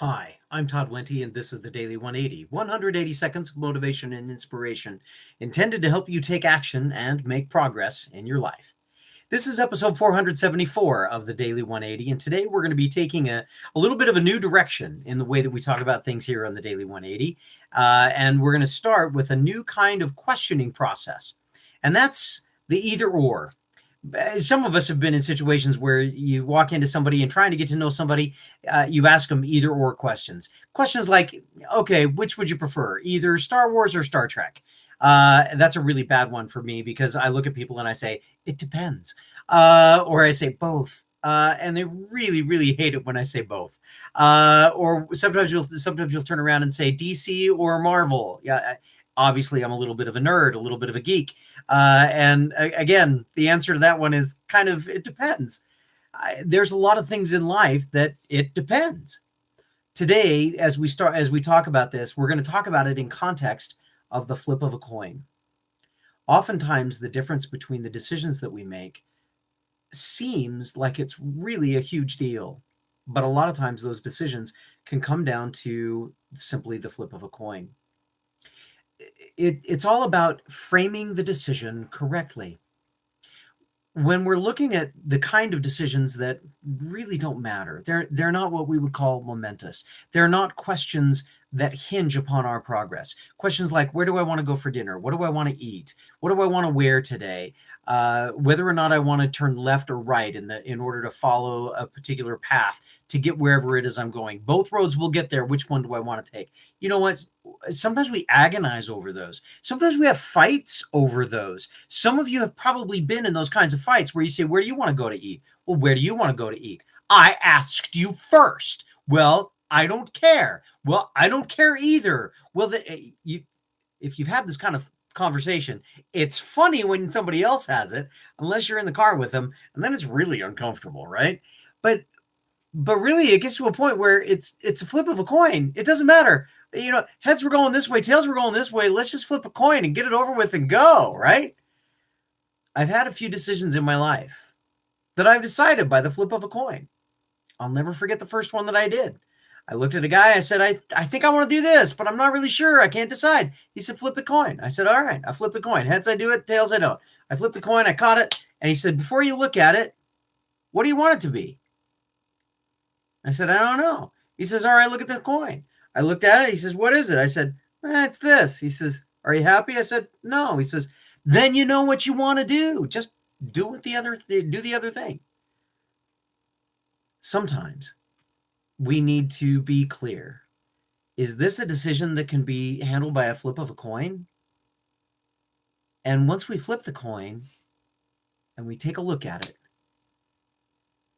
Hi, I'm Todd Wente, and this is the Daily 180, 180 seconds of motivation and inspiration intended to help you take action and make progress in your life. This is episode 474 of the Daily 180, and today we're going to be taking a little bit of a new direction in the way that we talk about things here on the Daily 180. And we're going to start with a new kind of questioning process, and that's the either or. Some of us have been in situations where you walk into somebody and trying to get to know somebody, you ask them either or questions. Questions like, okay, which would you prefer, either Star Wars or Star Trek? That's a really bad one for me because I look at people and I say, it depends. Or I say both. And they really, really hate it when I say both. Or sometimes you'll turn around and say DC or Marvel. Yeah, obviously I'm a little bit of a nerd, a little bit of a geek. Again, the answer to that one is kind of, it depends. There's a lot of things in life that it depends. Today, as we talk about this, we're going to talk about it in context of the flip of a coin. Oftentimes, the difference between the decisions that we make seems like it's really a huge deal, but a lot of times those decisions can come down to simply the flip of a coin. It's all about framing the decision correctly. When we're looking at the kind of decisions that really don't matter, they're not what we would call momentous. They're not questions that hinge upon our progress. Questions like, where do I want to go for dinner? What do I want to eat? What do I want to wear today? Whether or not I want to turn left or right in order to follow a particular path to get wherever it is I'm going. Both roads will get there. Which one do I want to take? You know what? Sometimes we agonize over those. Sometimes we have fights over those. Some of you have probably been in those kinds of fights where you say, where do you want to go to eat? Well, where do you want to go to eat? I asked you first. Well, I don't care. Well, I don't care either. Well, if you've had this kind of conversation, it's funny when somebody else has it, unless you're in the car with them, and then it's really uncomfortable, right? But really, it gets to a point where it's a flip of a coin. It doesn't matter. Heads were going this way, tails were going this way. Let's just flip a coin and get it over with and go, right? I've had a few decisions in my life that I've decided by the flip of a coin. I'll never forget the first one that I did. I looked at a guy. I said, I think I want to do this, but I'm not really sure. I can't decide. He said, flip the coin. I said, all right. I flipped the coin. Heads, I do it. Tails, I don't. I flipped the coin. I caught it. And he said, before you look at it, what do you want it to be? I said, I don't know. He says, all right, look at the coin. I looked at it. He says, what is it? I said, it's this. He says, are you happy? I said, no. He says, then you know what you want to do. Just do the other thing. Sometimes we need to be clear. Is this a decision that can be handled by a flip of a coin? And once we flip the coin and we take a look at it,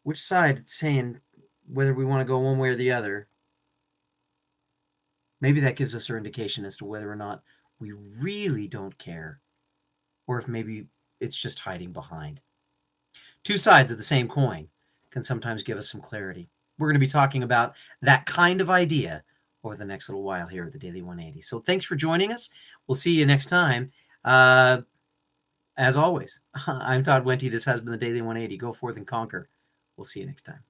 which side it's saying whether we want to go one way or the other, maybe that gives us our indication as to whether or not we really don't care, or if maybe it's just hiding behind. Two sides of the same coin can sometimes give us some clarity. We're going to be talking about that kind of idea over the next little while here at the Daily 180. So thanks for joining us. We'll see you next time. As always, I'm Todd Wente. This has been the Daily 180. Go forth and conquer. We'll see you next time.